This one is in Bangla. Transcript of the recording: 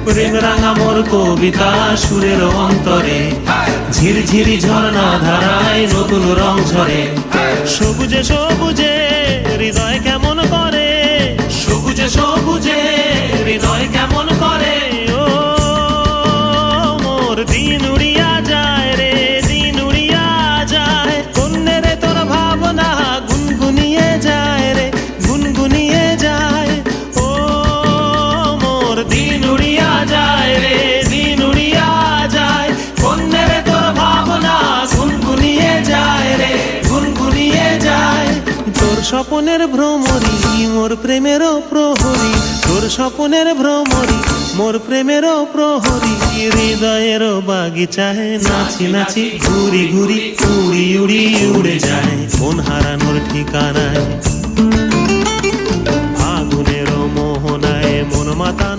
প্রেম রাঙা মোর কবিতা সুরের অন্তরে, ঝিরঝিরি ঝর্ণা ধারায় নতুন রং ঝরে। সবুজে সবুজে হৃদয় কেমন করে, সবুজে সবুজে হৃদয় কেমন করে। ও মোর দিন উড়িয়া যায় রে, দিন উড়িয়া যায়। কন্যে রে তোর ভাবনা গুনগুনিয়ে যায় রে, গুনগুনিয়ে যায়। ও মোর দিন উড়িয়া যায় রে, দিন উড়িয়া যায়। কন্যে রে তোর ভাবনা গুনগুনিয়ে যায় রে, গুনগুনিয়ে যায়। তোর স্বপনের ভ্রমরি মোর প্রেমেরও প্রহরী, তোর স্বপনের ভ্রমরি মোর প্রেমেরও প্রহরী। হৃদয়েরও বাগিচায় নাচি নাচি ঘুরি ঘুরি উড়ি উড়ি উড়ে যায় মন হারানোর ঠিকানায়। আগুনেরও মোহনায় মন মাতানো